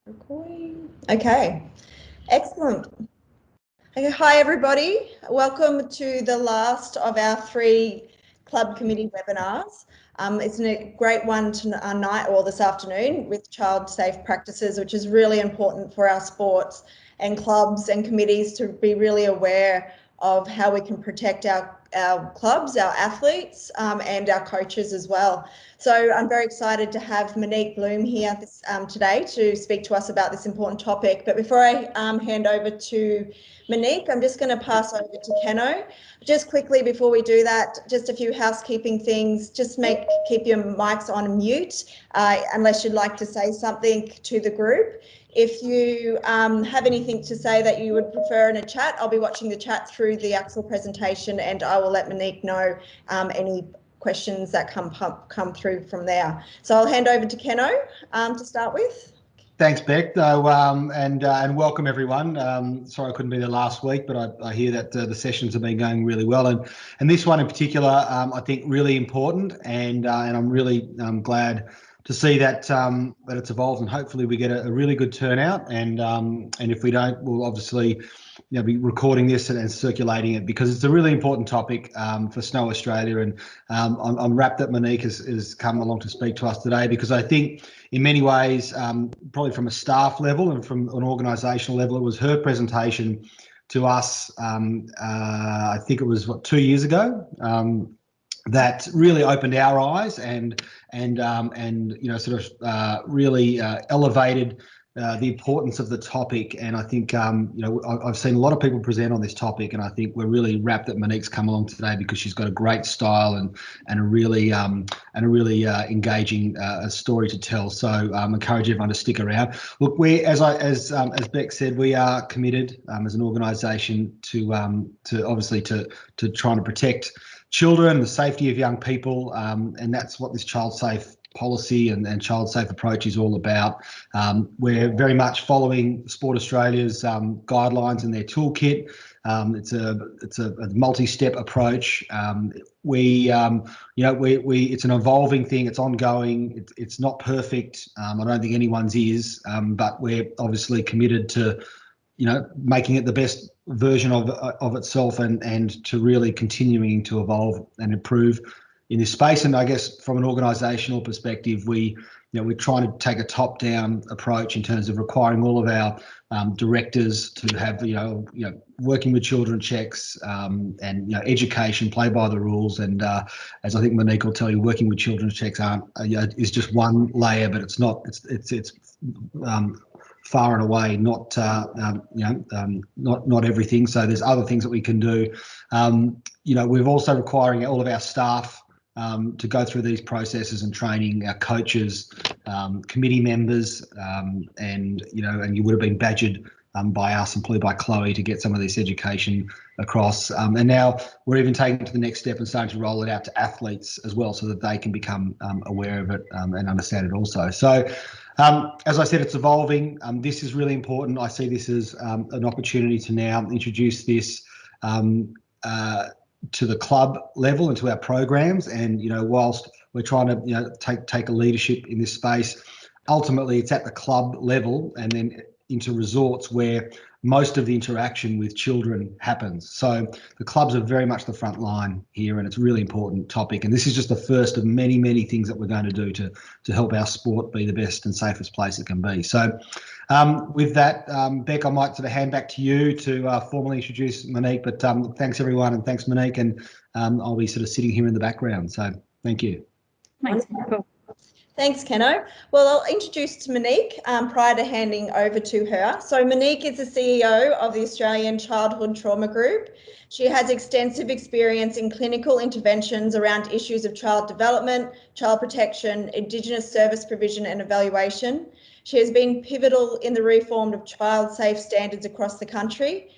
Recording. Okay, excellent. Okay, hi everybody. Welcome to the last of our 3 club committee webinars. It's a great one tonight or this afternoon with child safe practices, which is really important for our sports and clubs and committees to be really aware of how we can protect our clubs, our athletes, and our coaches as well. So I'm very excited to have Monique Bloom here today to speak to us about this important topic. But before I hand over to Monique, I'm just going to pass over to Keno. Just quickly before we do that, just a few housekeeping things. Just keep your mics on mute unless you'd like to say something to the group. If you have anything to say that you would prefer in a chat, I'll be watching the chat through the actual presentation, and I will let Monique know any questions that come through from there. So I'll hand over to Keno to start with. Thanks, Beck, and welcome everyone. Sorry I couldn't be there last week, but I hear that the sessions have been going really well, and this one in particular, I think really important, and I'm really glad to see that that it's evolved, and hopefully we get a really good turnout, and if we don't, we'll obviously be recording this and circulating it, because it's a really important topic for Snow Australia, and I'm rapt that Monique has come along to speak to us today, because I think in many ways, probably from a staff level and from an organisational level, it was her presentation to us, I think it was 2 years ago, that really opened our eyes and really elevated the importance of the topic. And I think I've seen a lot of people present on this topic, and I think we're really rapt that Monique's come along today, because she's got a great style and a really engaging story to tell. So encourage everyone to stick around. Look, as Beck said, we are committed as an organisation to obviously to trying to protect children, the safety of young people, and that's what this child safe policy and child safe approach is all about. We're very much following Sport Australia's guidelines and their toolkit. It's a multi-step approach. It's an evolving thing. It's ongoing. It's not perfect. I don't think anyone's is, but we're obviously committed to making it the best version of itself, and to really continuing to evolve and improve in this space. And I guess from an organisational perspective, we're trying to take a top-down approach in terms of requiring all of our directors to have working with children checks, and education, play by the rules. And as I think Monique will tell you, working with children checks is just one layer, but it's not. It's far and away not everything. So there's other things that we can do. We're also requiring all of our staff to go through these processes and training, our coaches, committee members, and you would have been badgered by us, employed by Chloe, to get some of this education across. And now we're even taking it to the next step and starting to roll it out to athletes as well, so that they can become aware of it and understand it also. So as I said, it's evolving. This is really important. I see this as an opportunity to now introduce this to the club level and to our programs. And whilst we're trying to take a leadership in this space, ultimately it's at the club level and then into resorts where most of the interaction with children happens. So the clubs are very much the front line here, and it's a really important topic. And this is just the first of many, many things that we're going to do to help our sport be the best and safest place it can be. So with that, Beck, I might sort of hand back to you to formally introduce Monique, but thanks everyone, and thanks Monique, and I'll be sort of sitting here in the background. So thank you. Thanks, Michael. Thanks, Keno. Well, I'll introduce Monique prior to handing over to her. So Monique is the CEO of the Australian Childhood Trauma Group. She has extensive experience in clinical interventions around issues of child development, child protection, Indigenous service provision and evaluation. She has been pivotal in the reform of child safe standards across the country.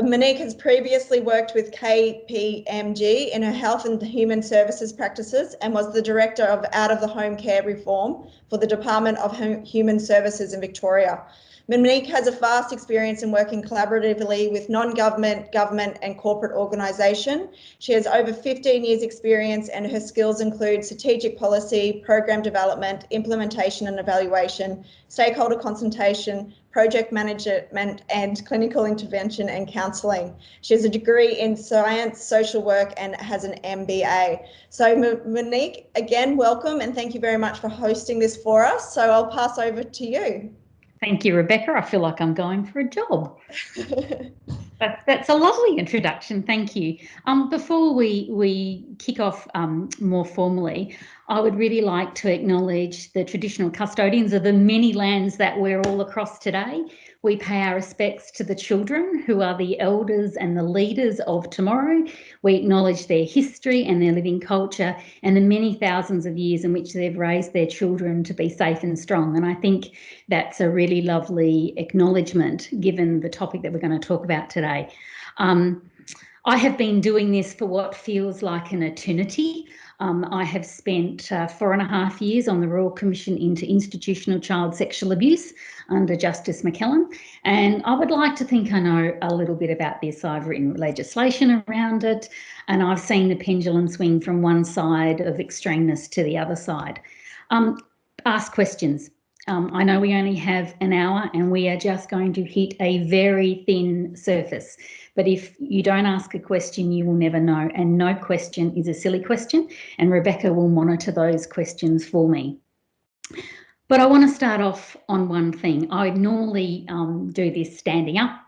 Monique has previously worked with KPMG in her health and human services practices, and was the director of out of the home care reform for the Department of Human Services in Victoria. Monique has a vast experience in working collaboratively with non-government, government and corporate organisation. She has over 15 years experience and her skills include strategic policy, program development, implementation and evaluation, stakeholder consultation, project management and clinical intervention and counselling. She has a degree in science, social work and has an MBA. So Monique, again, welcome and thank you very much for hosting this for us. So I'll pass over to you. Thank you, Rebecca. I feel like I'm going for a job. That's a lovely introduction. Thank you. Before we kick off more formally, I would really like to acknowledge the traditional custodians of the many lands that we're all across today. We pay our respects to the children who are the elders and the leaders of tomorrow. We acknowledge their history and their living culture and the many thousands of years in which they've raised their children to be safe and strong. And I think that's a really lovely acknowledgement given the topic that we're going to talk about today. I have been doing this for what feels like an eternity. I have spent 4.5 years on the Royal Commission into Institutional Child Sexual Abuse under Justice McKellen, and I would like to think I know a little bit about this. I've written legislation around it, and I've seen the pendulum swing from one side of extremeness to the other side. Ask questions. I know we only have an hour and we are just going to hit a very thin surface. But if you don't ask a question, you will never know. And no question is a silly question. And Rebecca will monitor those questions for me. But I want to start off on one thing. I normally do this standing up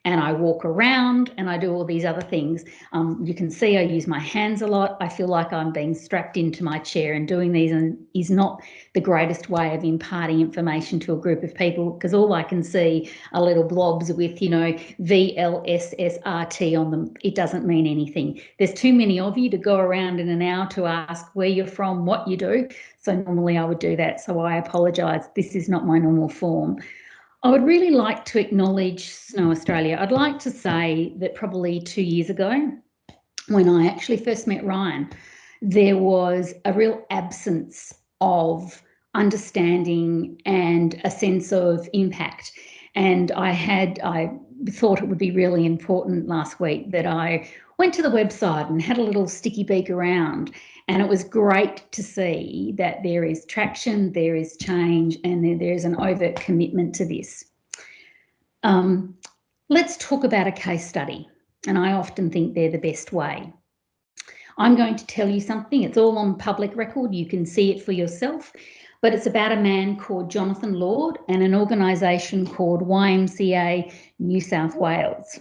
and I walk around and I do all these other things. You can see I use my hands a lot. I feel like I'm being strapped into my chair, and doing these is not the greatest way of imparting information to a group of people, because all I can see are little blobs with, you know, VLSSRT on them. It doesn't mean anything. There's too many of you to go around in an hour to ask where you're from, what you do. So normally I would do that. So I apologise. This is not my normal form. I would really like to acknowledge Snow Australia. I'd like to say that probably 2 years ago, when I actually first met Ryan, there was a real absence of understanding and a sense of impact. And I thought it would be really important last week that I went to the website and had a little sticky beak around. And it was great to see that there is traction, there is change, and there is an overt commitment to this. Let's talk about a case study. And I often think they're the best way. I'm going to tell you something. It's all on public record. You can see it for yourself. But it's about a man called Jonathan Lord and an organisation called YMCA New South Wales.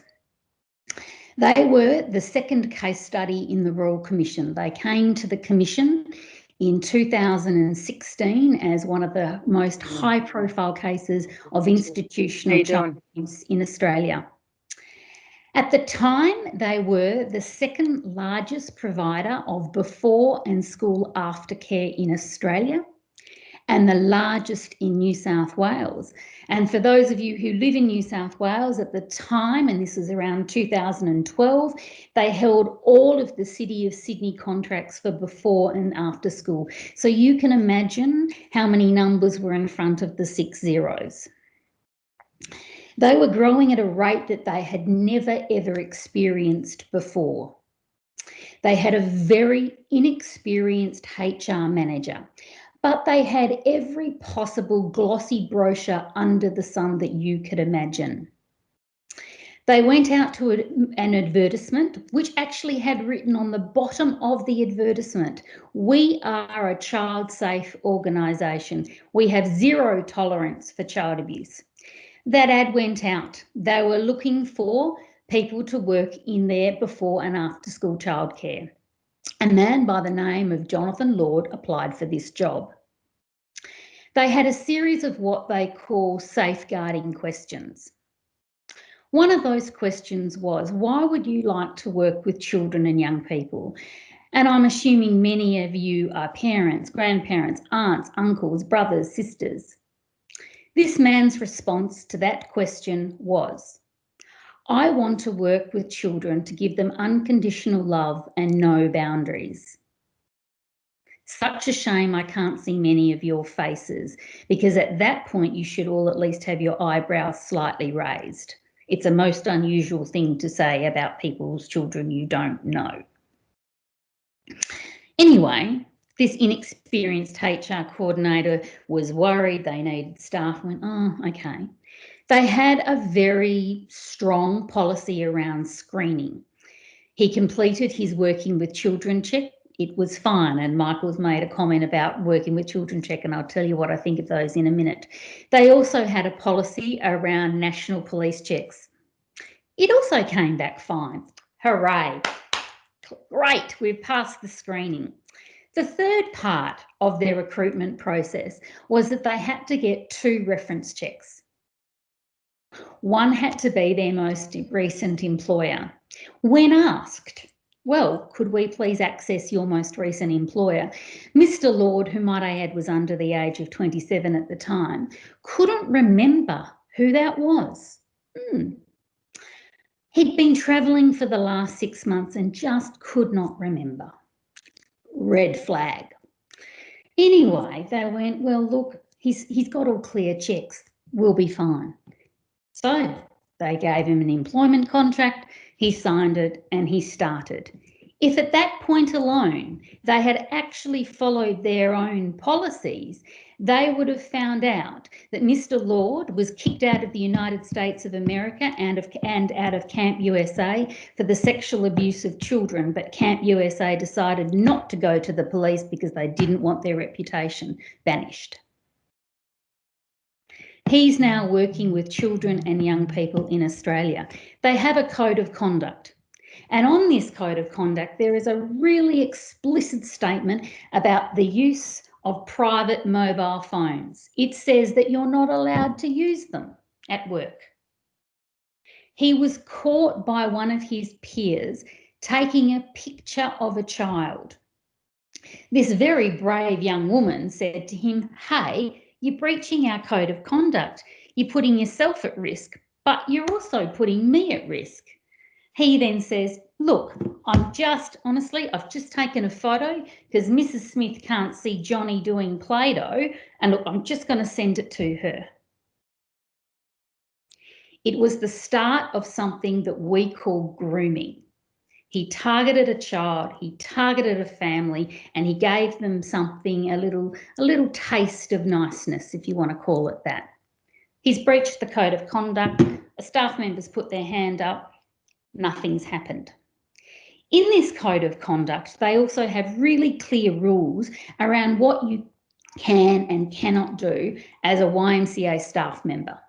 They were the second case study in the Royal Commission. They came to the Commission in 2016 as one of the most high-profile cases of institutional child abuse in Australia. At the time, they were the second largest provider of before and school aftercare in Australia, and the largest in New South Wales. And for those of you who live in New South Wales at the time, and this is around 2012, they held all of the City of Sydney contracts for before and after school. So you can imagine how many numbers were in front of the 6 zeros. They were growing at a rate that they had never ever experienced before. They had a very inexperienced HR manager, but they had every possible glossy brochure under the sun that you could imagine. They went out to an advertisement, which actually had written on the bottom of the advertisement, "We are a child-safe organisation. We have zero tolerance for child abuse." That ad went out. They were looking for people to work in their before and after school childcare. A man by the name of Jonathan Lord applied for this job. They had a series of what they call safeguarding questions. One of those questions was, why would you like to work with children and young people? And I'm assuming many of you are parents, grandparents, aunts, uncles, brothers, sisters. This man's response to that question was, I want to work with children to give them unconditional love and no boundaries. Such a shame I can't see many of your faces, because at that point you should all at least have your eyebrows slightly raised. It's a most unusual thing to say about people's children you don't know. Anyway, this inexperienced HR coordinator was worried they needed staff, went, oh, okay. They had a very strong policy around screening. He completed his working with children check. It was fine, and Michael's made a comment about working with children check, and I'll tell you what I think of those in a minute. They also had a policy around national police checks. It also came back fine. Hooray. Great, we've passed the screening. The third part of their recruitment process was that they had to get 2 reference checks. One had to be their most recent employer. When asked, well, could we please access your most recent employer? Mr. Lord, who might I add was under the age of 27 at the time, couldn't remember who that was. He'd been travelling for the last 6 months and just could not remember. Red flag. Anyway, they went, well, look, he's got all clear checks. We'll be fine. So they gave him an employment contract, he signed it, and he started. If at that point alone they had actually followed their own policies, they would have found out that Mr. Lord was kicked out of the United States of America and out of Camp USA for the sexual abuse of children, but Camp USA decided not to go to the police because they didn't want their reputation banished. He's now working with children and young people in Australia. They have a code of conduct. And on this code of conduct, there is a really explicit statement about the use of private mobile phones. It says that you're not allowed to use them at work. He was caught by one of his peers taking a picture of a child. This very brave young woman said to him, hey, you're breaching our code of conduct. You're putting yourself at risk, but you're also putting me at risk. He then says, look, I've just taken a photo because Mrs. Smith can't see Johnny doing Play-Doh, and look, I'm just going to send it to her. It was the start of something that we call grooming. He targeted a child, he targeted a family, and he gave them something, a little taste of niceness, if you want to call it that. He's breached the code of conduct. Staff members put their hand up. Nothing's happened. In this code of conduct, they also have really clear rules around what you can and cannot do as a YMCA staff member.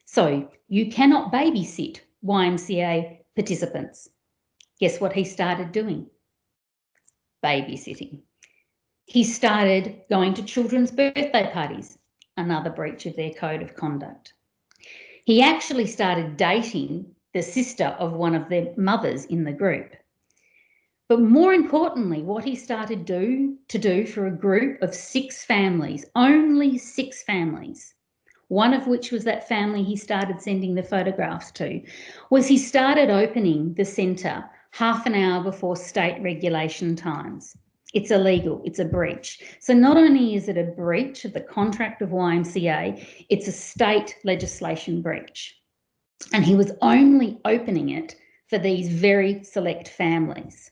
So you cannot babysit YMCA participants. Guess what he started doing? Babysitting. He started going to children's birthday parties, another breach of their code of conduct. He actually started dating the sister of one of their mothers in the group. But more importantly, what he started to do for a group of 6 families, only 6 families, one of which was that family he started sending the photographs to, was he started opening the centre half an hour before state regulation times. It's illegal, it's a breach. So not only is it a breach of the contract of YMCA, it's a state legislation breach. And he was only opening it for these very select families.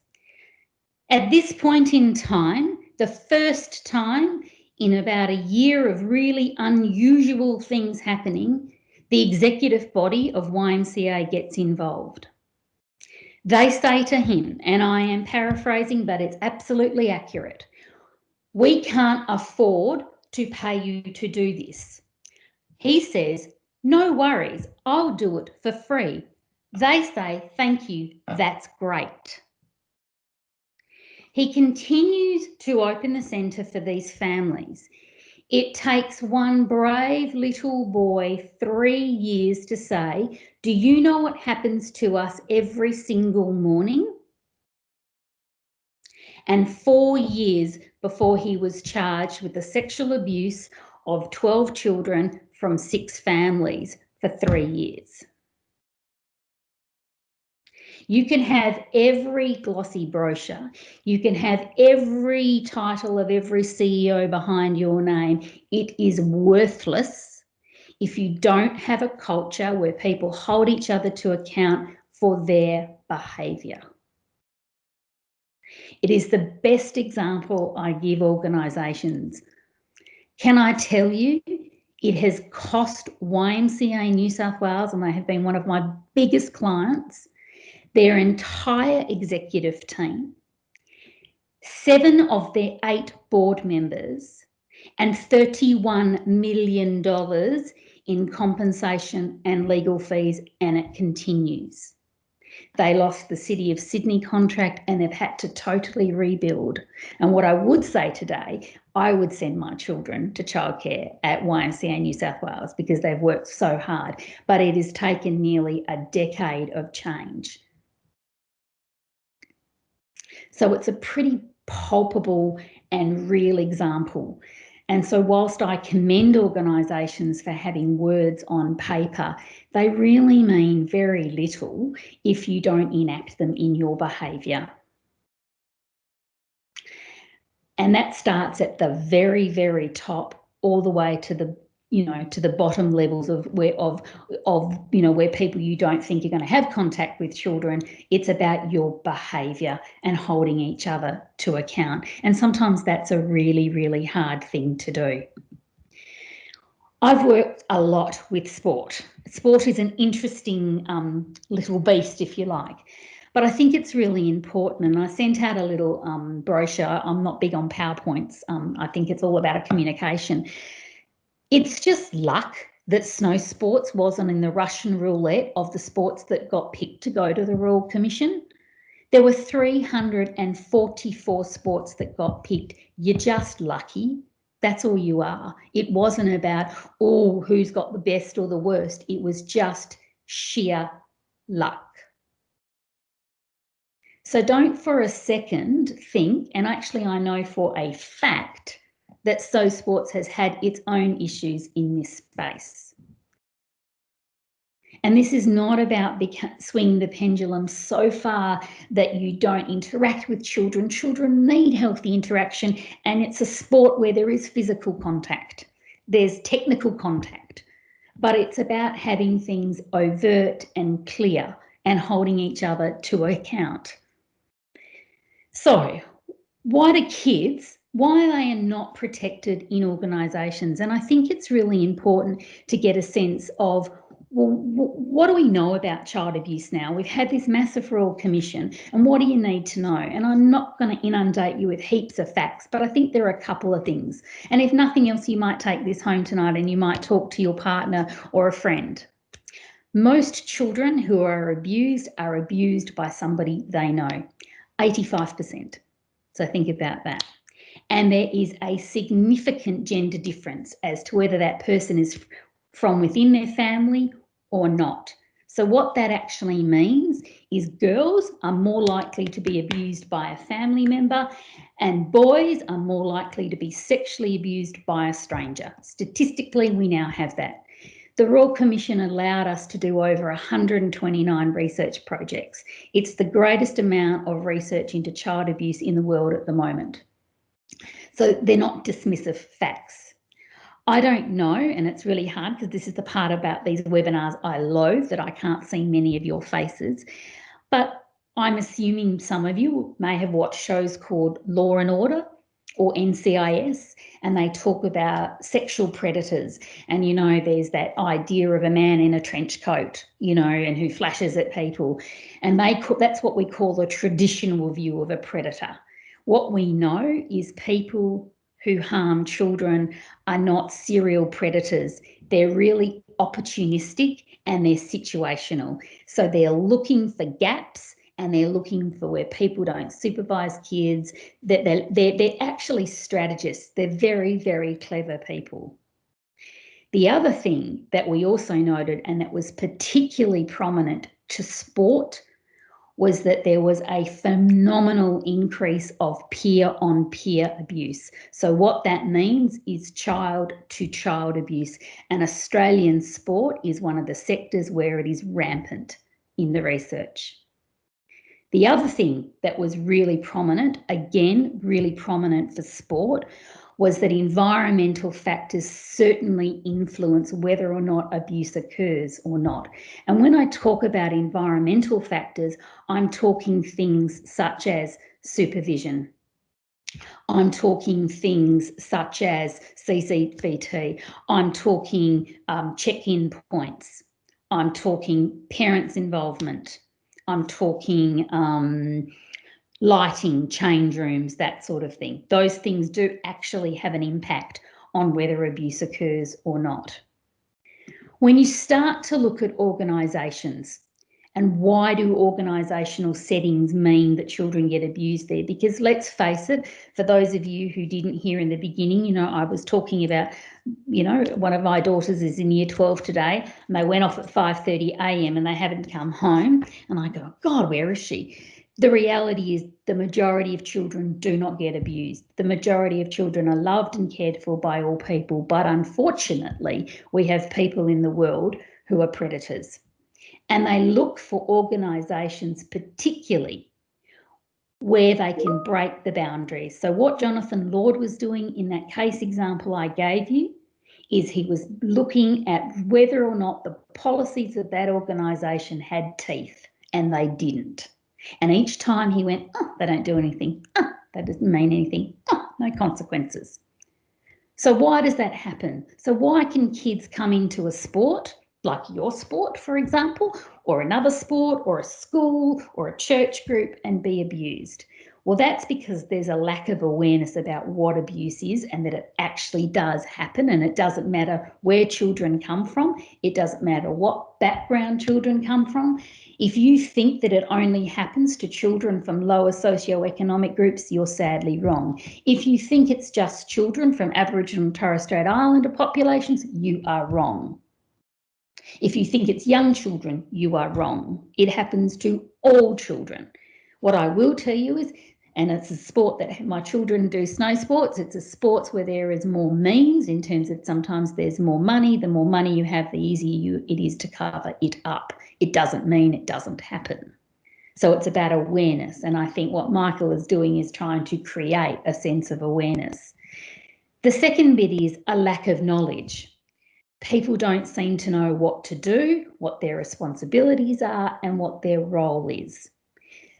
At this point in time, the first time in about a year of really unusual things happening, the executive body of YMCA gets involved. They say to him, and I am paraphrasing, but it's absolutely accurate, we can't afford to pay you to do this. He says, no worries, I'll do it for free. They say, thank you, that's great. He continues to open the centre for these families. It takes one brave little boy 3 years to say, do you know what happens to us every single morning? And 4 years before he was charged with the sexual abuse of 12 children from 6 families for 3 years. You can have every glossy brochure. You can have every title of every CEO behind your name. It is worthless if you don't have a culture where people hold each other to account for their behaviour. It is the best example I give organisations. Can I tell you, it has cost YMCA New South Wales, and they have been one of my biggest clients, their entire executive team, 7 of their 8 board members, and $31 million in compensation and legal fees, and it continues. They lost the City of Sydney contract and they've had to totally rebuild. And what I would say today, I would send my children to childcare at YMCA New South Wales because they've worked so hard, but it has taken nearly a decade of change. So it's a pretty palpable and real example. And so whilst I commend organisations for having words on paper, they really mean very little if you don't enact them in your behaviour. And that starts at the very, very top all the way to the to the bottom levels of where people you don't think you're going to have contact with children. It's about your behaviour and holding each other to account. And sometimes that's a really, really hard thing to do. I've worked a lot with sport. Sport is an interesting little beast, if you like. But I think it's really important, and I sent out a little brochure. I'm not big on PowerPoints. I think it's all about communication. It's just luck that snow sports wasn't in the Russian roulette of the sports that got picked to go to the Royal Commission. There were 344 sports that got picked. You're just lucky. That's all you are. It wasn't about, oh, who's got the best or the worst. It was just sheer luck. So don't for a second think, and actually I know for a fact, that SO Sports has had its own issues in this space. And this is not about swinging the pendulum so far that you don't interact with children. Children need healthy interaction, and it's a sport where there is physical contact. There's technical contact, but it's about having things overt and clear and holding each other to account. So why do kids, why they are not protected in organisations? And I think it's really important to get a sense of, well, what do we know about child abuse now? We've had this massive Royal Commission, and what do you need to know? And I'm not going to inundate you with heaps of facts, but I think there are a couple of things. And if nothing else, you might take this home tonight and you might talk to your partner or a friend. Most children who are abused by somebody they know, 85%. So think about that. And there is a significant gender difference as to whether that person is from within their family or not. So what that actually means is girls are more likely to be abused by a family member, and boys are more likely to be sexually abused by a stranger. Statistically, we now have that. The Royal Commission allowed us to do over 129 research projects. It's the greatest amount of research into child abuse in the world at the moment. So they're not dismissive facts. I don't know, and it's really hard because this is the part about these webinars I loathe, that I can't see many of your faces, but I'm assuming some of you may have watched shows called Law and Order or NCIS, and they talk about sexual predators. And, there's that idea of a man in a trench coat, and who flashes at people. And that's what we call the traditional view of a predator. What we know is people who harm children are not serial predators. They're really opportunistic and they're situational. So they're looking for gaps, and they're looking for where people don't supervise kids. They're actually strategists. They're very, very clever people. The other thing that we also noted, and that was particularly prominent to sport, was that there was a phenomenal increase of peer-on-peer abuse. So what that means is child-to-child abuse. And Australian sport is one of the sectors where it is rampant in the research. The other thing that was really prominent, again, really prominent for sport, was that environmental factors certainly influence whether or not abuse occurs or not. And when I talk about environmental factors, I'm talking things such as supervision. I'm talking things such as CCVT. I'm talking check-in points. I'm talking parents' involvement. I'm talking lighting, change rooms, that sort of thing. Those things do actually have an impact on whether abuse occurs or not. When you start to look at organisations, and why do organisational settings mean that children get abused there? Because let's face it, for those of you who didn't hear in the beginning, you know, I was talking about, you know, one of my daughters is in year 12 today, and they went off at 5:30 a.m. and they haven't come home. And I go, God, where is she? The reality is the majority of children do not get abused. The majority of children are loved and cared for by all people. But unfortunately, we have people in the world who are predators. And they look for organisations particularly where they can break the boundaries. So what Jonathan Lord was doing in that case example I gave you is he was looking at whether or not the policies of that organisation had teeth, and they didn't. And each time he went, oh, they don't do anything. Oh, that doesn't mean anything. Oh, no consequences. So why does that happen? So why can kids come into a sport, like your sport, for example, or another sport, or a school, or a church group, and be abused? Well, that's because there's a lack of awareness about what abuse is and that it actually does happen, and it doesn't matter where children come from. It doesn't matter what background children come from. If you think that it only happens to children from lower socioeconomic groups, you're sadly wrong. If you think it's just children from Aboriginal and Torres Strait Islander populations, you are wrong. If you think it's young children, you are wrong. It happens to all children. What I will tell you is, and it's a sport that my children do, snow sports, it's a sport where there is more means in terms of sometimes there's more money. The more money you have, the easier it is to cover it up. It doesn't mean it doesn't happen. So it's about awareness. And I think what Michael is doing is trying to create a sense of awareness. The second bit is a lack of knowledge. People don't seem to know what to do, what their responsibilities are, and what their role is.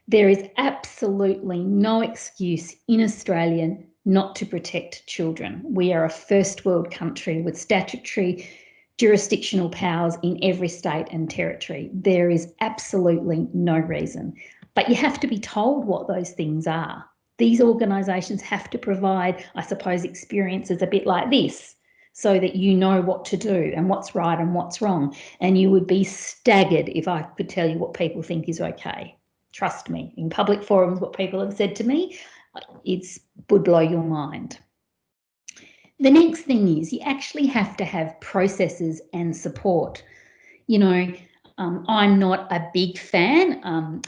There is absolutely no excuse in Australia not to protect children. We are a first world country with statutory jurisdictional powers in every state and territory. There is absolutely no reason. But you have to be told what those things are. These organisations have to provide, I suppose, experiences a bit like this, so that you know what to do and what's right and what's wrong. And you would be staggered if I could tell you what people think is okay. Trust me, in public forums, what people have said to me, it would blow your mind. The next thing is you actually have to have processes and support. You know, I'm not a big fan,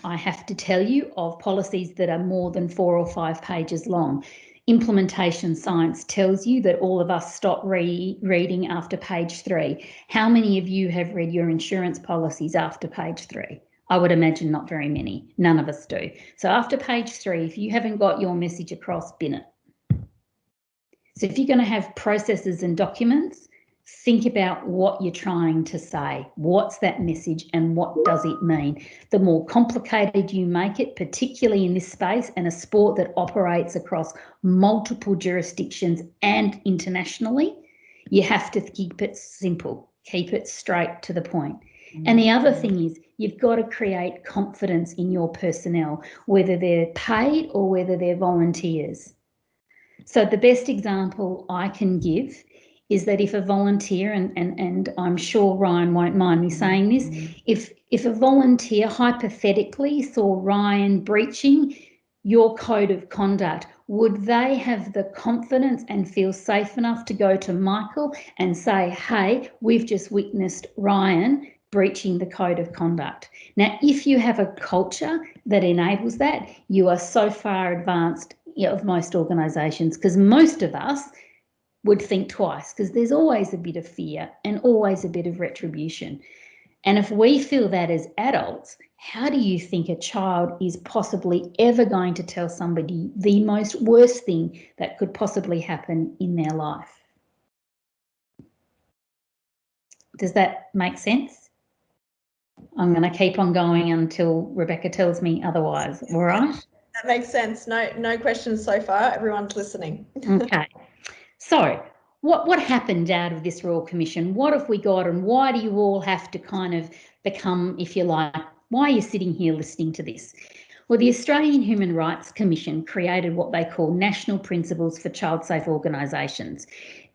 I have to tell you, of policies that are more than 4 or 5 pages long. Implementation science tells you that all of us stop reading after page 3. How many of you have read your insurance policies after page 3? I would imagine not very many. None of us do. So after page 3, if you haven't got your message across, bin it. So if you're going to have processes and documents, think about what you're trying to say. What's that message and what does it mean? The more complicated you make it, particularly in this space and a sport that operates across multiple jurisdictions and internationally, you have to keep it simple, keep it straight to the point. And the other thing is you've got to create confidence in your personnel, whether they're paid or whether they're volunteers. So the best example I can give is that if a volunteer, and I'm sure Ryan won't mind me saying this, if a volunteer hypothetically saw Ryan breaching your code of conduct, would they have the confidence and feel safe enough to go to Michael and say, hey, we've just witnessed Ryan breaching the code of conduct? Now, if you have a culture that enables that, you are so far advanced of most organisations, because most of us would think twice, because there's always a bit of fear and always a bit of retribution. And if we feel that as adults, how do you think a child is possibly ever going to tell somebody the most worst thing that could possibly happen in their life? Does that make sense? I'm going to keep on going until Rebecca tells me otherwise. All right? That makes sense. No questions so far. Everyone's listening. Okay. So what happened out of this Royal Commission? What have we got, and why do you all have to kind of become, if you like, why are you sitting here listening to this? Well, the Australian Human Rights Commission created what they call National Principles for Child Safe Organisations.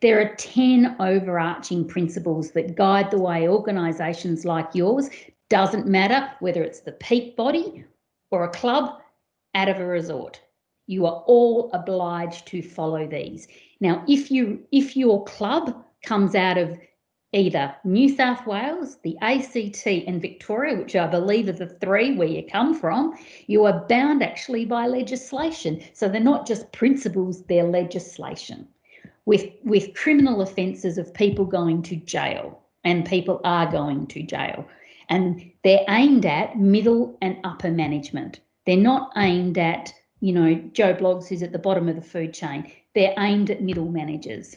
There are 10 overarching principles that guide the way organisations like yours, doesn't matter whether it's the peak body or a club out of a resort. You are all obliged to follow these. Now, if your club comes out of either New South Wales, the ACT and Victoria, which I believe are the three where you come from, you are bound actually by legislation. So they're not just principles, they're legislation with criminal offences of people going to jail, and people are going to jail. And they're aimed at middle and upper management. They're not aimed at, you know, Joe Bloggs who's at the bottom of the food chain. They're aimed at middle managers.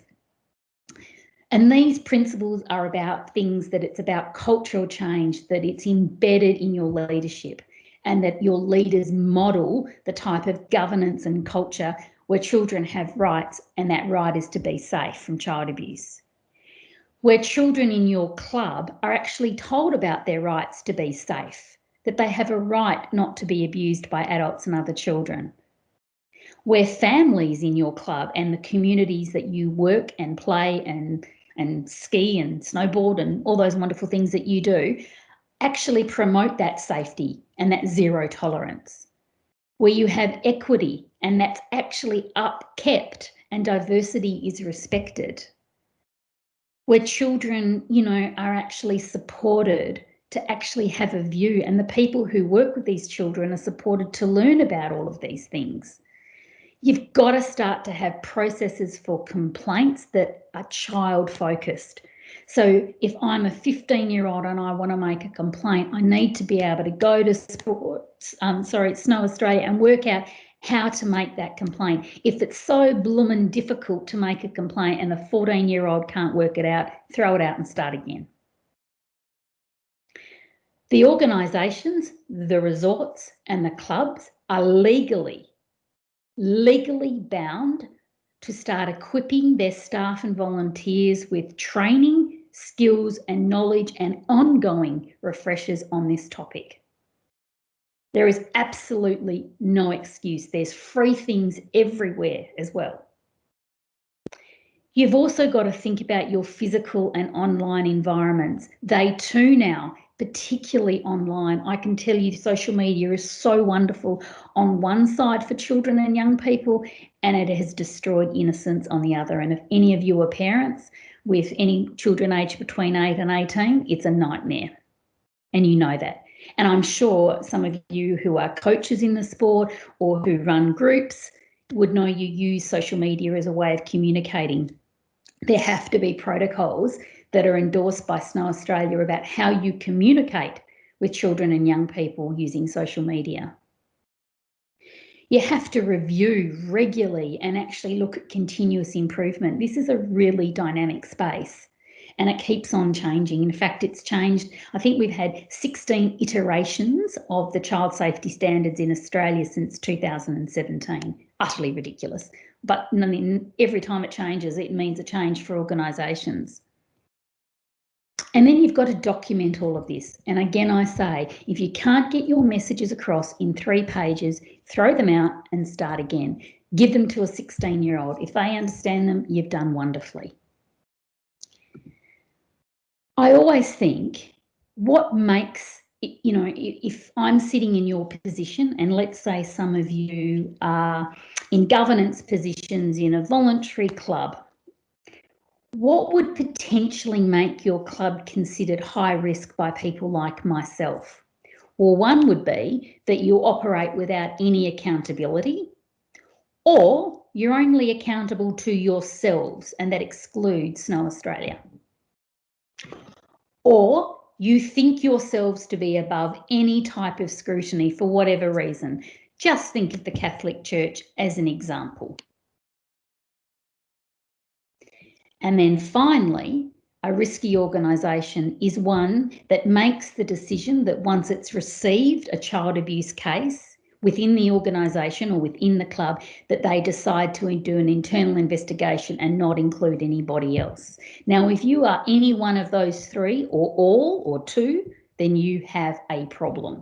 And these principles are about things that it's about cultural change, that it's embedded in your leadership, and that your leaders model the type of governance and culture where children have rights, and that right is to be safe from child abuse. Where children in your club are actually told about their rights to be safe, that they have a right not to be abused by adults and other children. Where families in your club and the communities that you work and play and ski and snowboard and all those wonderful things that you do actually promote that safety and that zero tolerance. Where you have equity and that's actually upkept and diversity is respected. Where children, you know, are actually supported to actually have a view, and the people who work with these children are supported to learn about all of these things. You've got to start to have processes for complaints that are child focused. So if I'm a 15-year-old and I want to make a complaint, I need to be able to go to Snow Australia and work out how to make that complaint. If it's so bloomin' difficult to make a complaint and a 14-year-old can't work it out, throw it out and start again. The organisations, the resorts and the clubs are legally bound to start equipping their staff and volunteers with training, skills and knowledge and ongoing refreshers on this topic. There is absolutely no excuse. There's free things everywhere as well. You've also got to think about your physical and online environments. They too now, particularly online, I can tell you social media is so wonderful on one side for children and young people, and it has destroyed innocence on the other. And if any of you are parents with any children aged between 8 and 18, it's a nightmare. And you know that. And I'm sure some of you who are coaches in the sport or who run groups would know you use social media as a way of communicating. There have to be protocols that are endorsed by Snow Australia about how you communicate with children and young people using social media. You have to review regularly and actually look at continuous improvement. This is a really dynamic space and it keeps on changing. In fact, it's changed. I think we've had 16 iterations of the child safety standards in Australia since 2017. Utterly ridiculous. But every time it changes, it means a change for organisations. And then you've got to document all of this. And again, I say, if you can't get your messages across in 3 pages, throw them out and start again. Give them to a 16-year-old. If they understand them, you've done wonderfully. I always think what makes, you know, if I'm sitting in your position and let's say some of you are in governance positions in a voluntary club, what would potentially make your club considered high risk by people like myself? Well, one would be that you operate without any accountability, or you're only accountable to yourselves, and that excludes Snow Australia. Or You think yourselves to be above any type of scrutiny for whatever reason. Just think of the Catholic Church as an example. And then finally, a risky organisation is one that makes the decision that once it's received a child abuse case within the organisation or within the club, that they decide to do an internal investigation and not include anybody else. Now, if you are any one of those three or all or two, then you have a problem.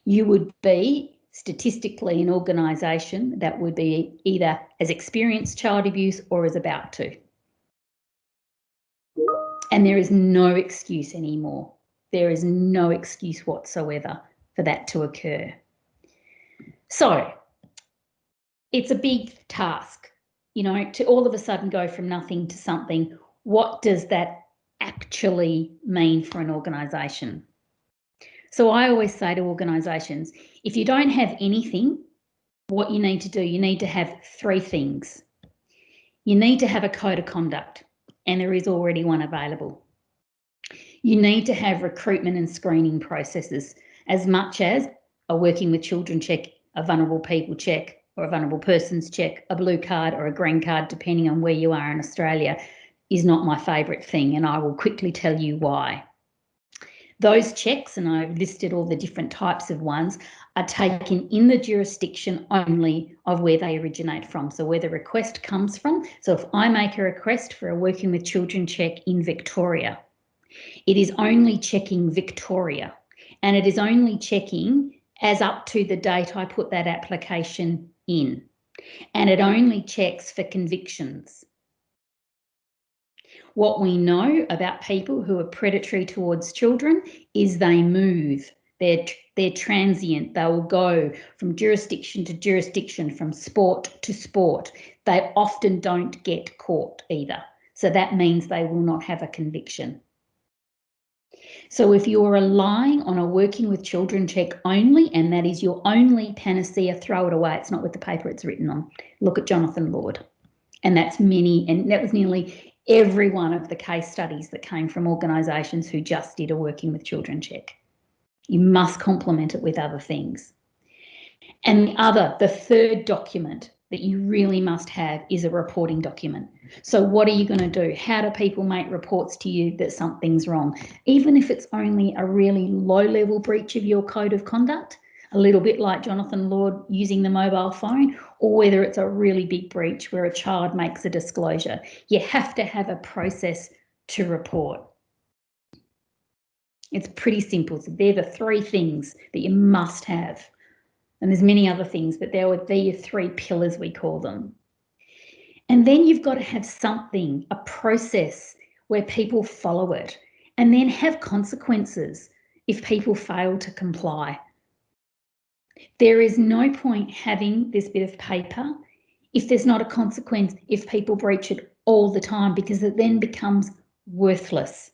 You would be statistically an organisation that would be either has experienced child abuse or is about to. And there is no excuse anymore. There is no excuse whatsoever for that to occur. So it's a big task, you know, to all of a sudden go from nothing to something. What does that actually mean for an organisation? So I always say to organisations, if you don't have anything, what you need to do, you need to have three things. You need to have a code of conduct, and there is already one available. You need to have recruitment and screening processes, as much as a working with children check, a vulnerable people check, or a vulnerable persons check, a blue card or a green card, depending on where you are in Australia, is not my favourite thing, and I will quickly tell you why. Those checks, and I've listed all the different types of ones, are taken in the jurisdiction only of where they originate from, so where the request comes from. So if I make a request for a working with children check in Victoria, it is only checking Victoria, and it is only checking as up to the date I put that application in, and it only checks for convictions. What we know about people who are predatory towards children is they move. They're transient. They will go from jurisdiction to jurisdiction, from sport to sport. They often don't get caught either. So that means they will not have a conviction. So if you're relying on a working with children check only, and that is your only panacea, throw it away. It's not with the paper it's written on. Look at Jonathan Lord. And that's many, and that was nearly every one of the case studies that came from organisations who just did a working with children check. You must complement it with other things. And the third document that you really must have is a reporting document. So what are you going to do? How do people make reports to you that something's wrong? Even if it's only a really low-level breach of your code of conduct, a little bit like Jonathan Lord using the mobile phone, or whether it's a really big breach where a child makes a disclosure, you have to have a process to report. It's pretty simple. So they're the three things that you must have. And there's many other things, but there would be your three pillars, we call them. And then you've got to have something, a process where people follow it, and then have consequences if people fail to comply. There is no point having this bit of paper if there's not a consequence, if people breach it all the time, because it then becomes worthless.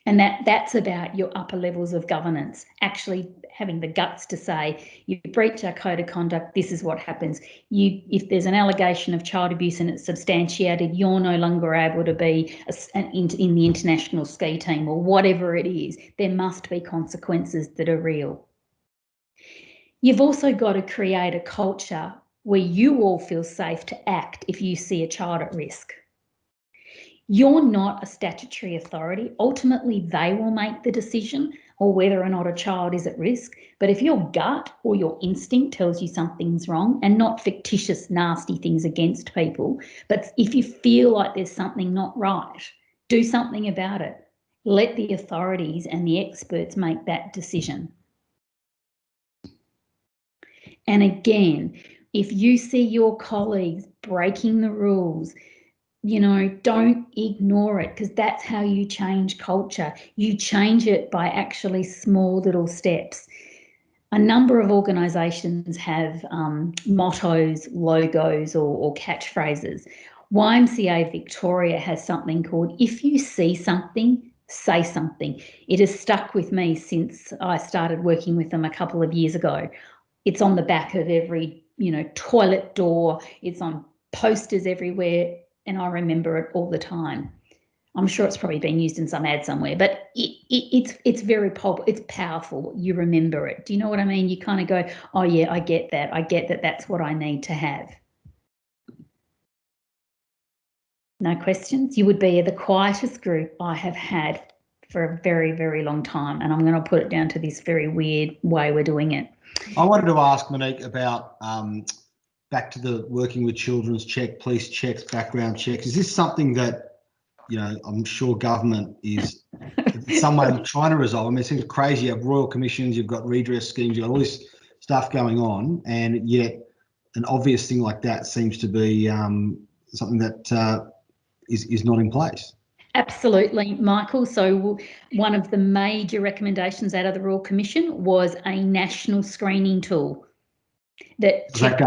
And that's about your upper levels of governance, actually having the guts to say, you breach our code of conduct, this is what happens. If there's an allegation of child abuse and it's substantiated, you're no longer able to be in the international ski team or whatever it is. There must be consequences that are real. You've also got to create a culture where you all feel safe to act if you see a child at risk. You're not a statutory authority. Ultimately, they will make the decision or whether or not a child is at risk. But if your gut or your instinct tells you something's wrong, and not fictitious, nasty things against people, but if you feel like there's something not right, do something about it. Let the authorities and the experts make that decision. And again, if you see your colleagues breaking the rules, you know, don't ignore it, because that's how you change culture. You change it by actually small little steps. A number of organisations have mottos, logos or catchphrases. YMCA Victoria has something called, if you see something, say something. It has stuck with me since I started working with them a couple of years ago. It's on the back of every, you know, toilet door. It's on posters everywhere. And I remember it all the time. I'm sure it's probably been used in some ad somewhere, but it's very it's powerful. You remember it. Do you know what I mean? You kind of go, oh yeah, I get that. I get that. That's what I need to have. No questions? You would be the quietest group I have had for a very, very long time. And I'm going to put it down to this very weird way we're doing it. I wanted to ask Monique about back to the working with children's check, police checks, background checks. Is this something that, you know, I'm sure government is in some way trying to resolve? I mean, it seems crazy. You have royal commissions, you've got redress schemes, you've got all this stuff going on, and yet an obvious thing like that seems to be something that is not in place. Absolutely, Michael. So one of the major recommendations out of the Royal Commission was a national screening tool that checked,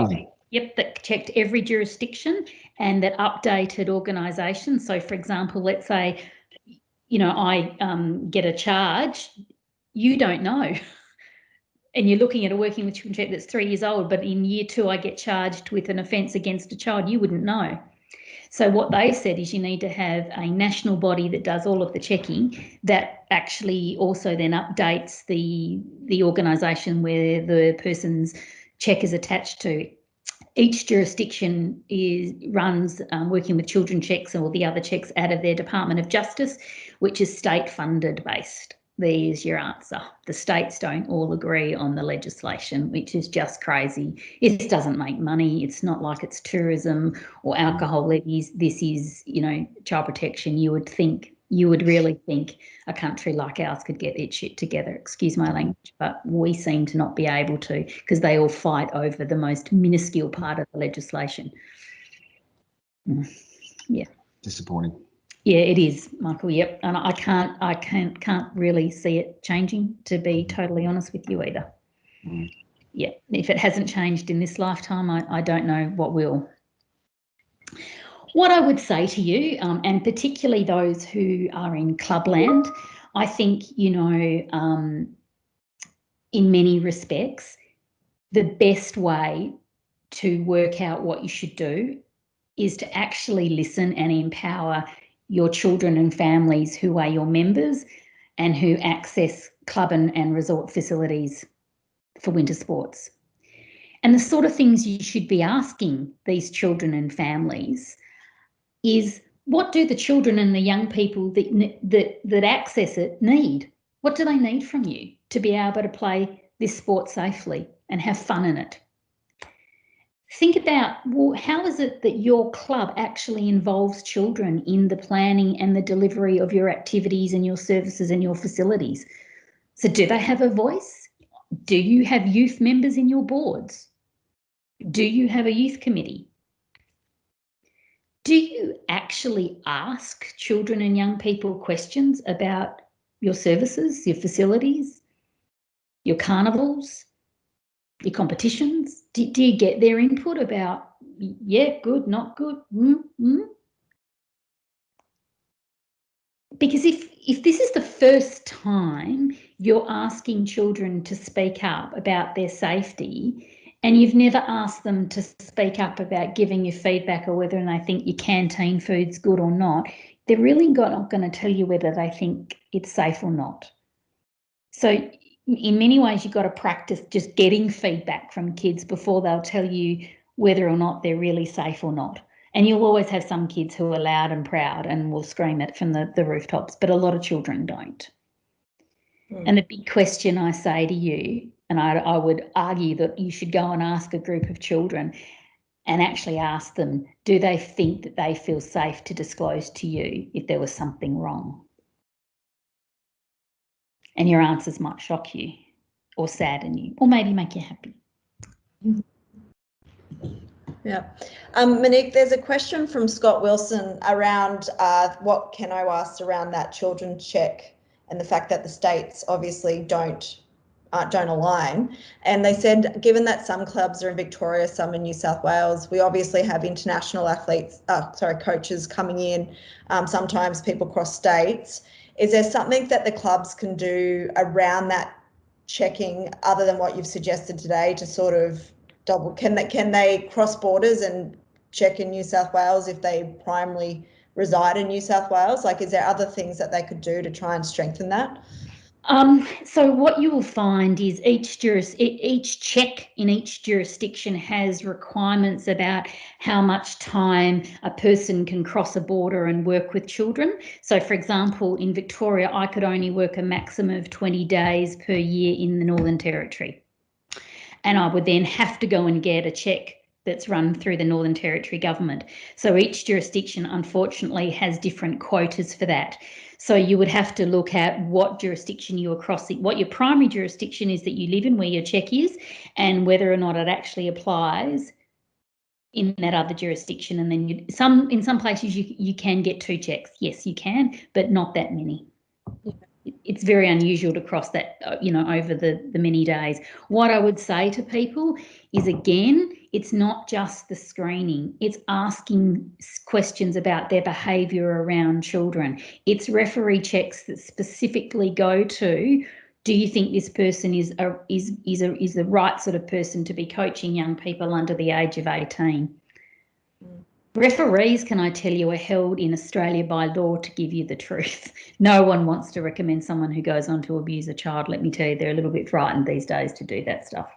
that checked every jurisdiction and that updated organisations. So, for example, let's say, you know, I get a charge, you don't know. And you're looking at a working with children check that's 3 years old, but in year 2 I get charged with an offence against a child, you wouldn't know. So what they said is you need to have a national body that does all of the checking that actually also then updates the organisation where the person's check is attached to. Each jurisdiction runs working with children checks or the other checks out of their Department of Justice, which is state funded based. There's your answer. The states don't all agree on the legislation, which is just crazy. It doesn't make money. It's not like it's tourism or alcohol levies. This is, you know, child protection. You would really think a country like ours could get its shit together, excuse my language, but we seem to not be able to because they all fight over the most minuscule part of the legislation. Yeah. Disappointing. Yeah, it is, Michael. Yep, and I can't really see it changing, to be totally honest with you either. Yeah, if it hasn't changed in this lifetime, I don't know what will. What I would say to you, and particularly those who are in clubland, I think, you know, in many respects, the best way to work out what you should do is to actually listen and empower your children and families who are your members and who access club and resort facilities for winter sports. And the sort of things you should be asking these children and families is, what do the children and the young people that access it need? What do they need from you to be able to play this sport safely and have fun in it? Think about, well, how is it that your club actually involves children in the planning and the delivery of your activities and your services and your facilities? So do they have a voice? Do you have youth members in your boards? Do you have a youth committee? Do you actually ask children and young people questions about your services, your facilities, your carnivals, your competitions? Do you get their input about, yeah, good, not good? Because if this is the first time you're asking children to speak up about their safety and you've never asked them to speak up about giving you feedback or whether they think your canteen food's good or not, they're really not going to tell you whether they think it's safe or not. So in many ways, you've got to practice just getting feedback from kids before they'll tell you whether or not they're really safe or not. And you'll always have some kids who are loud and proud and will scream it from the rooftops, but a lot of children don't. And the big question I say to you, and I would argue that you should go and ask a group of children and actually ask them, do they think that they feel safe to disclose to you if there was something wrong? And your answers might shock you or sadden you or maybe make you happy. Yeah. Monique, there's a question from Scott Wilson around what Keno asked around that children's check and the fact that the states obviously don't align. And they said, given that some clubs are in Victoria, some in New South Wales, we obviously have international coaches coming in, sometimes people cross states. Is there something that the clubs can do around that checking other than what you've suggested today to sort of can they cross borders and check in New South Wales if they primarily reside in New South Wales? Like, is there other things that they could do to try and strengthen that? So what you will find is each check in each jurisdiction has requirements about how much time a person can cross a border and work with children. So, for example, in Victoria, I could only work a maximum of 20 days per year in the Northern Territory. And I would then have to go and get a check that's run through the Northern Territory government. So each jurisdiction, unfortunately, has different quotas for that. So you would have to look at what jurisdiction you are crossing, what your primary jurisdiction is that you live in, where your check is, and whether or not it actually applies in that other jurisdiction. And then in some places you can get 2 checks. Yes, you can, but not that many. It's very unusual to cross that, over the many days. What I would say to people is, again, it's not just the screening. It's asking questions about their behaviour around children. It's referee checks that specifically go to, do you think this person is the right sort of person to be coaching young people under the age of 18? Referees, can I tell you, are held in Australia by law to give you the truth. No one wants to recommend someone who goes on to abuse a child. Let me tell you, they're a little bit frightened these days to do that stuff.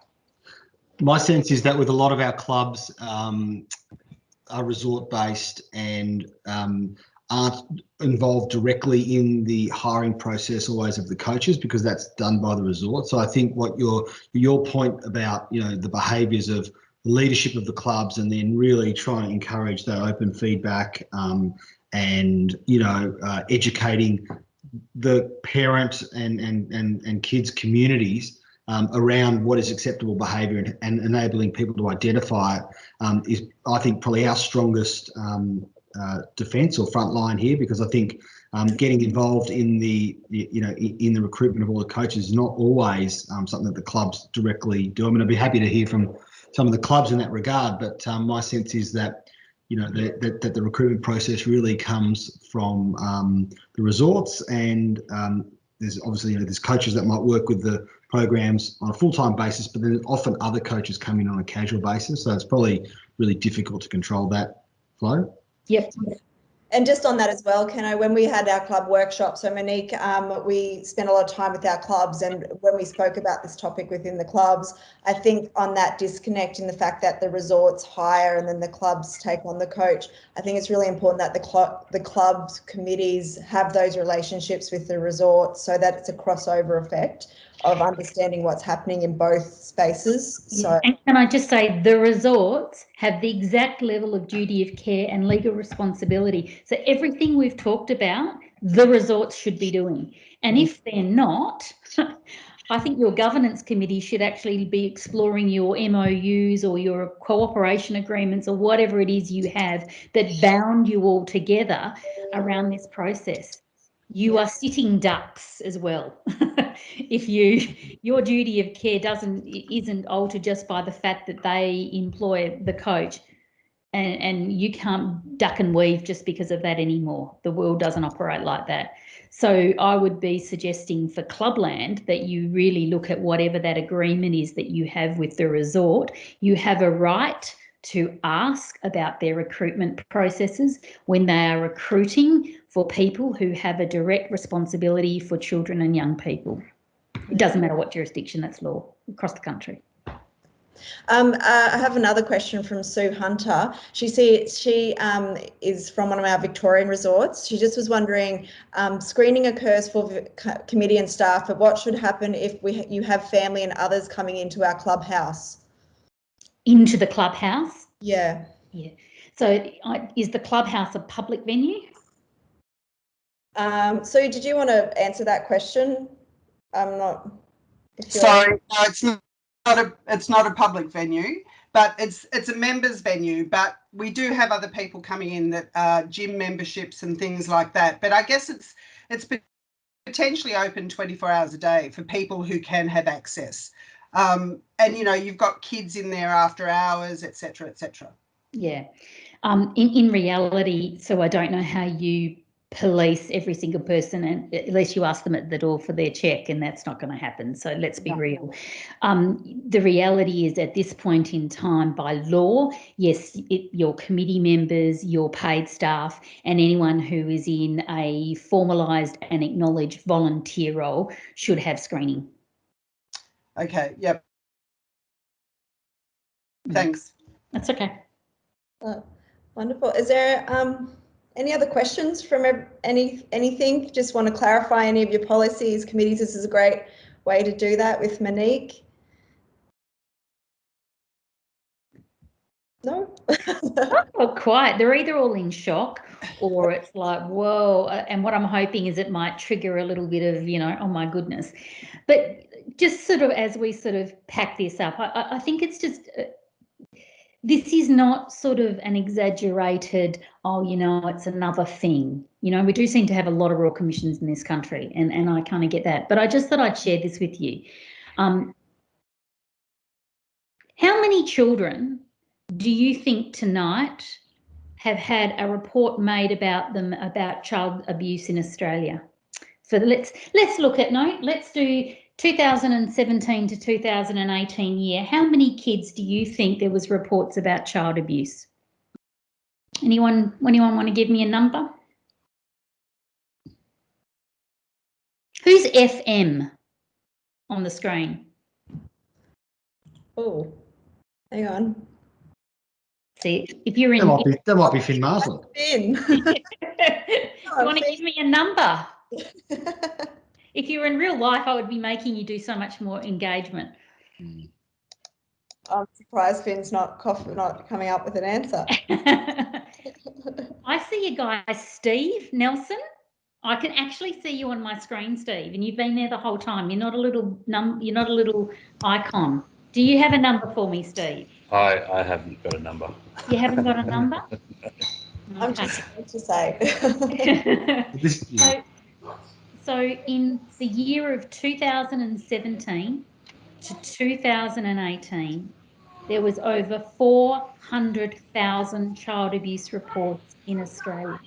My sense is that with a lot of our clubs are resort-based and aren't involved directly in the hiring process always of the coaches, because that's done by the resort. So I think what your point about, the behaviours of leadership of the clubs, and then really trying to encourage that open feedback and educating the parent and kids communities around what is acceptable behaviour and enabling people to identify it is, I think, probably our strongest defence or front line here, because I think getting involved in the in the recruitment of all the coaches is not always something that the clubs directly do. I mean, I'd be happy to hear from some of the clubs in that regard, but my sense is that that the recruitment process really comes from the resorts, and there's obviously there's coaches that might work with the programs on a full-time basis, but then often other coaches come in on a casual basis, so it's probably really difficult to control that flow. Yep. And just on that as well, Keno, when we had our club workshop, so Monique, we spent a lot of time with our clubs, and when we spoke about this topic within the clubs, I think on that disconnect in the fact that the resorts hire and then the clubs take on the coach, I think it's really important that the clubs committees have those relationships with the resorts, so that it's a crossover effect of understanding what's happening in both spaces. So, and can I just say, the resorts have the exact level of duty of care and legal responsibility. So everything we've talked about, the resorts should be doing. And if they're not, I think your governance committee should actually be exploring your MOUs or your cooperation agreements or whatever it is you have that bound you all together around this process. You are sitting ducks as well. If your duty of care isn't altered just by the fact that they employ the coach, and you can't duck and weave just because of that anymore. The world doesn't operate like that. So I would be suggesting for Clubland that you really look at whatever that agreement is that you have with the resort. You have a right to ask about their recruitment processes when they are recruiting for people who have a direct responsibility for children and young people. It doesn't matter what jurisdiction, that's law across the country. I have another question from Sue Hunter. She is from one of our Victorian resorts. She just was wondering, screening occurs for committee and staff, but what should happen if you have family and others coming into our clubhouse? Into the clubhouse? Yeah. Yeah. So is the clubhouse a public venue? Sue, did you want to answer that question? I'm not. Sorry, no, it's not a public venue, but it's a members venue. But we do have other people coming in that are gym memberships and things like that. But I guess it's potentially open 24 hours a day for people who can have access. And you've got kids in there after hours, etc., etc. Yeah. In reality, so I don't know how you police every single person, and unless you ask them at the door for their check, and that's not going to happen. So let's be real. The reality is, at this point in time, by law, yes, your committee members, your paid staff, and anyone who is in a formalised and acknowledged volunteer role should have screening. Okay, yep. Thanks. That's okay. Wonderful. Is there any other questions from anything? Just want to clarify any of your policies, committees. This is a great way to do that with Monique. No? Not quite. They're either all in shock, or it's like, whoa. And what I'm hoping is it might trigger a little bit of, oh my goodness. But just sort of as we sort of pack this up, I think it's just, this is not sort of an exaggerated, it's another thing. We do seem to have a lot of royal commissions in this country, and I kind of get that. But I just thought I'd share this with you. How many children do you think tonight have had a report made about them about child abuse in Australia? So let's look at, let's do 2017 to 2018 year. How many kids do you think there was reports about child abuse? Anyone want to give me a number? Who's FM on the screen? Oh, hang on. See, if you're in, that might be Finn Marsland. Finn. You want to give me a number? If you were in real life, I would be making you do so much more engagement. I'm surprised Finn's not coming up with an answer. I see a guy, Steve Nelson. I can actually see you on my screen, Steve, and you've been there the whole time. You're not a little icon. Do you have a number for me, Steve? I haven't got a number. You haven't got a number? I'm just going to say. So in the year of 2017 to 2018, there was over 400,000 child abuse reports in Australia.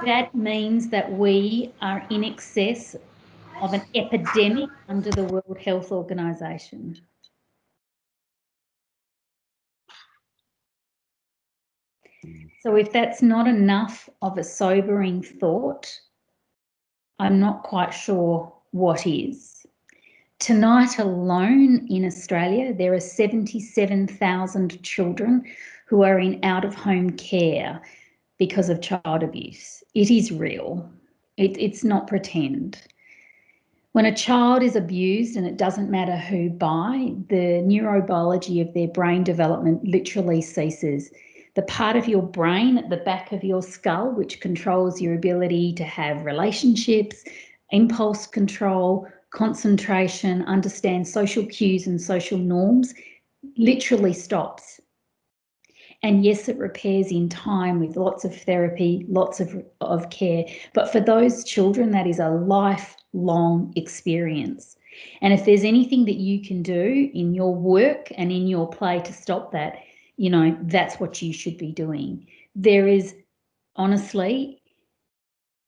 That means that we are in excess of an epidemic under the World Health Organization. So if that's not enough of a sobering thought, I'm not quite sure what is. Tonight alone in Australia, there are 77,000 children who are in out-of-home care because of child abuse. It is real. It's not pretend. When a child is abused, and it doesn't matter who by, the neurobiology of their brain development literally ceases. The part of your brain at the back of your skull, which controls your ability to have relationships, impulse control, concentration, understand social cues and social norms, literally stops. And yes, it repairs in time with lots of therapy, lots of care. But for those children, that is a lifelong experience. And if there's anything that you can do in your work and in your play to stop that, that's what you should be doing. There is, honestly,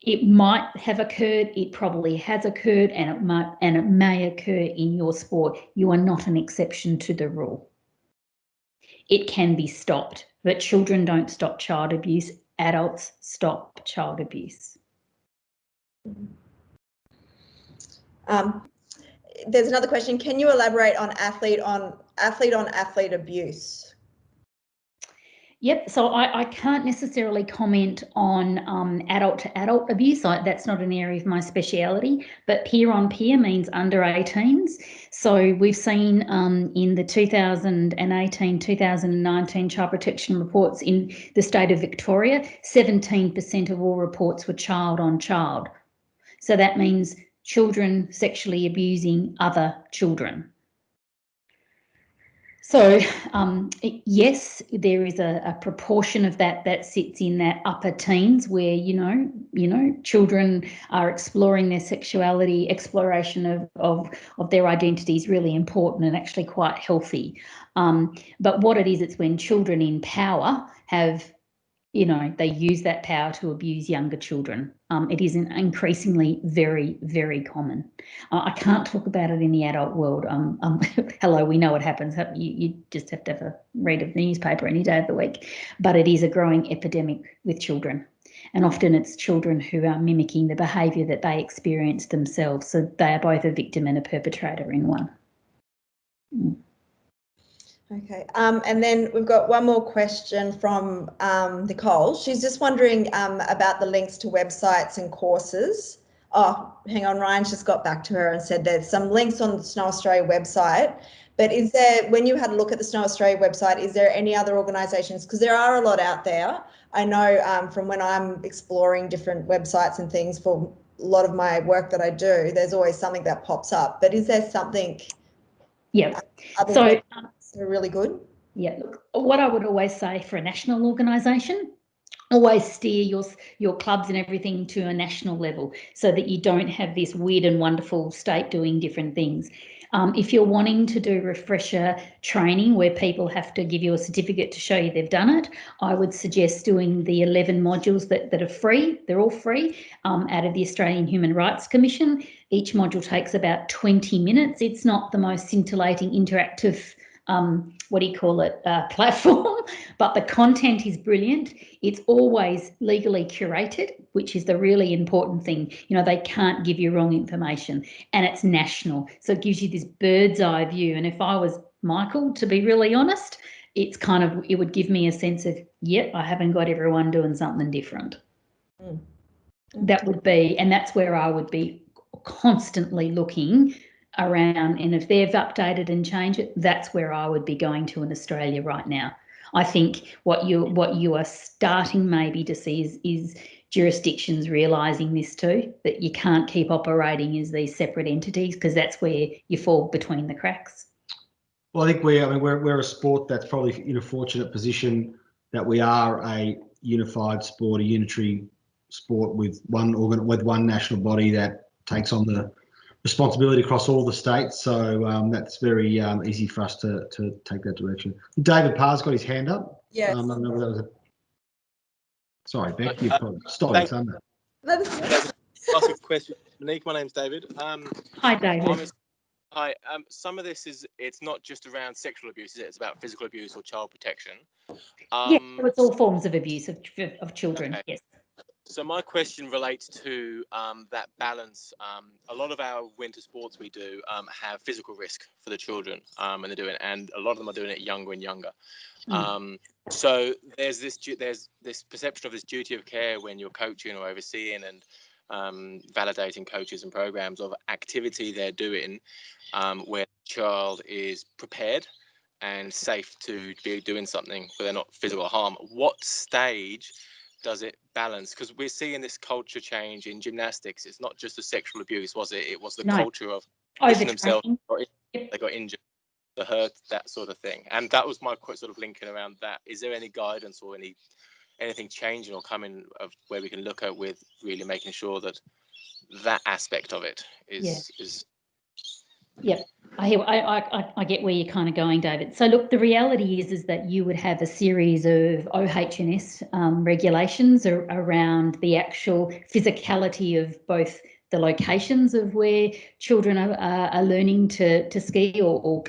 it might have occurred, it probably has occurred, and it may occur in your sport. You are not an exception to the rule. It can be stopped, but children don't stop child abuse. Adults stop child abuse. There's another question. Can you elaborate on athlete on athlete abuse? Yep, so I can't necessarily comment on adult to adult abuse. That's not an area of my speciality, but peer on peer means under 18s. So we've seen in the 2018-2019 child protection reports in the state of Victoria, 17% of all reports were child on child. So that means children sexually abusing other children. So yes, there is a proportion of that sits in that upper teens where, children are exploring their sexuality. Exploration of their identity is really important and actually quite healthy. But what it is, it's when children in power have you know, they use that power to abuse younger children. It is increasingly very, very common. I can't talk about it in the adult world. Hello, we know what happens. You just have to have a read of the newspaper any day of the week. But it is a growing epidemic with children. And often it's children who are mimicking the behaviour that they experience themselves. So they are both a victim and a perpetrator in one. Okay, and then we've got one more question from Nicole. She's just wondering about the links to websites and courses. Oh, hang on, Ryan's just got back to her and said there's some links on the Snow Australia website. But is there, when you had a look at the Snow Australia website, is there any other organisations? Because there are a lot out there. I know from when I'm exploring different websites and things for a lot of my work that I do, there's always something that pops up. But is there something? Yeah. So they're really good. Yeah. Look, what I would always say for a national organisation, always steer your clubs and everything to a national level so that you don't have this weird and wonderful state doing different things. If you're wanting to do refresher training where people have to give you a certificate to show you they've done it, I would suggest doing the 11 modules that are free. They're all free out of the Australian Human Rights Commission. Each module takes about 20 minutes. It's not the most scintillating interactive platform, but the content is brilliant. It's always legally curated, which is the really important thing. You know, they can't give you wrong information, and it's national. So it gives you this bird's eye view. And if I was Michael, to be really honest, it would give me a sense of, yep, I haven't got everyone doing something different. Mm. That would be, and that's where I would be constantly looking around, and if they've updated and changed it, that's where I would be going to in Australia right now. I think what you are starting maybe to see is jurisdictions realising this too, that you can't keep operating as these separate entities, because that's where you fall between the cracks. Well, I think we're a sport that's probably in a fortunate position that we are a unified sport, a unitary sport with one national body that takes on the responsibility across all the states, so that's very easy for us to take that direction. David Parr's got his hand up. Yes. Sorry, Beck, you've probably stolen thunder. Ask a question. Monique, my name's David. Hi, David. Hi. Some of this it's not just around sexual abuse, is it? It's about physical abuse or child protection. Yeah, it's all forms of abuse of children. Okay. Yes. So my question relates to that balance. A lot of our winter sports we do have physical risk for the children, and they're doing it, and a lot of them are doing it younger and younger. So there's this perception of this duty of care when you're coaching or overseeing and validating coaches and programs of activity they're doing where the child is prepared and safe to be doing something where they're not physical harm. What stage does it balance? Because we're seeing this culture change in gymnastics. It's not just the sexual abuse, was it? It was the culture of pushing themselves. They got injured, the hurt, that sort of thing. And that was my sort of linking around that. Is there any guidance or anything changing or coming of where we can look at with really making sure that aspect of it is Yep, I get where you're kind of going, David. So look, the reality is that you would have a series of OH&S regulations around the actual physicality of both the locations of where children are learning to ski or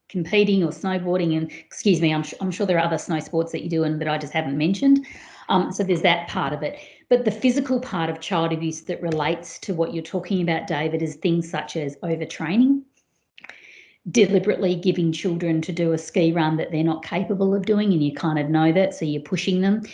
competing or snowboarding. And excuse me, I'm sure there are other snow sports that you do and that I just haven't mentioned. So there's that part of it. But the physical part of child abuse that relates to what you're talking about, David, is things such as overtraining, deliberately giving children to do a ski run that they're not capable of doing, and you kind of know that, so you're pushing them,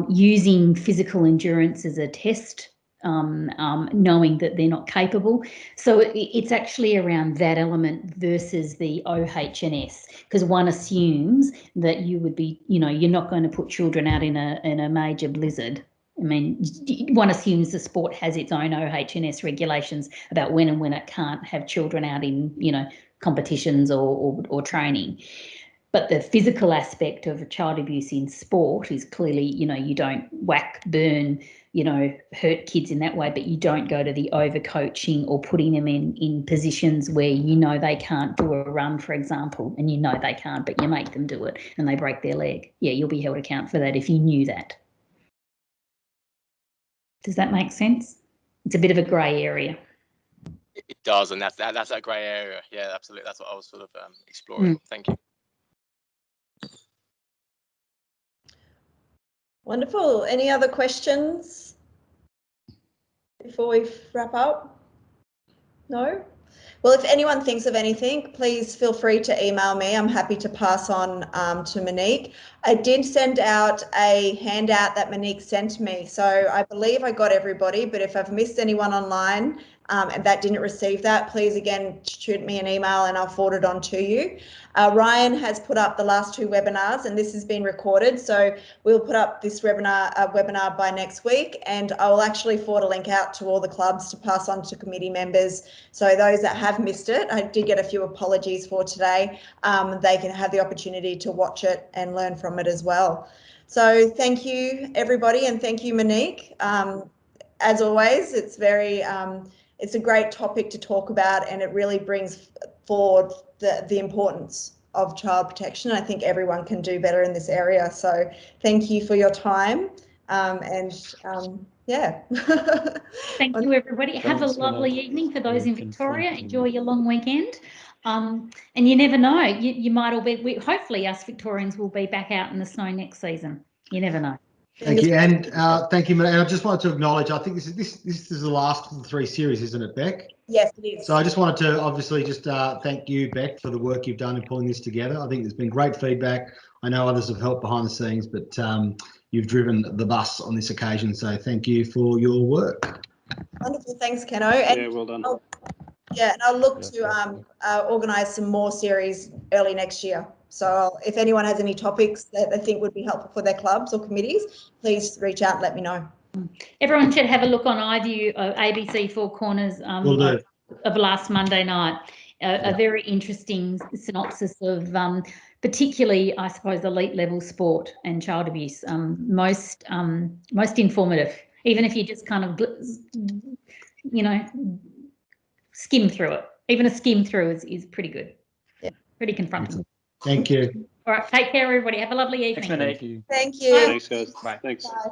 using physical endurance as a test, knowing that they're not capable. So it's actually around that element versus the OH&S, because one assumes that you would be, you're not going to put children out in a major blizzard. I mean, one assumes the sport has its own OH&S regulations about when it can't have children out in, competitions or training. But the physical aspect of child abuse in sport is clearly, you know, you don't whack, burn, you know, hurt kids in that way, but you don't go to the overcoaching or putting them in positions where you know they can't do a run, for example, and you know they can't, but you make them do it and they break their leg. Yeah, you'll be held account for that if you knew that. Does that make sense? It's a bit of a grey area. It does, and that's that grey area. Yeah, absolutely. That's what I was sort of exploring. Thank you. Wonderful. Any other questions before we wrap up? No? Well, if anyone thinks of anything, please feel free to email me. I'm happy to pass on to Monique. I did send out a handout that Monique sent me. So I believe I got everybody, but if I've missed anyone online and that didn't receive that, please again, shoot me an email and I'll forward it on to you. Ryan has put up the last 2 webinars and this has been recorded. So we'll put up this webinar by next week, and I will actually forward a link out to all the clubs to pass on to committee members. So those that have missed it, I did get a few apologies for today, they can have the opportunity to watch it and learn from it as well. So thank you everybody, and thank you Monique. As always, it's very it's a great topic to talk about, and it really brings forward the importance of child protection. I think everyone can do better in this area. So thank you for your time, yeah. Thank you, everybody. Have a lovely evening for those in Victoria. Enjoy your long weekend. And you never know, you might all be, hopefully us Victorians will be back out in the snow next season. You never know. Thank you, and thank you. And I just wanted to acknowledge, I think this is the last of the 3 series, isn't it, Beck? Yes, it is. So I just wanted to obviously just thank you, Beck, for the work you've done in pulling this together. I think there's been great feedback. I know others have helped behind the scenes, but you've driven the bus on this occasion. So thank you for your work. Wonderful, thanks, Keno. And yeah, well done. I'll look to organise some more series early next year. So if anyone has any topics that they think would be helpful for their clubs or committees, please reach out and let me know. Everyone should have a look on iView, ABC Four Corners of last Monday night. A very interesting synopsis of particularly, I suppose, elite level sport and child abuse. Most informative, even if you just kind of, you know, skim through it. Even a skim through is pretty good. Yeah. Pretty confronting. Thank you. All right, take care, everybody. Have a lovely evening. Thanks, Monique. Thank you. Thanks, guys. Bye. Thanks. Bye.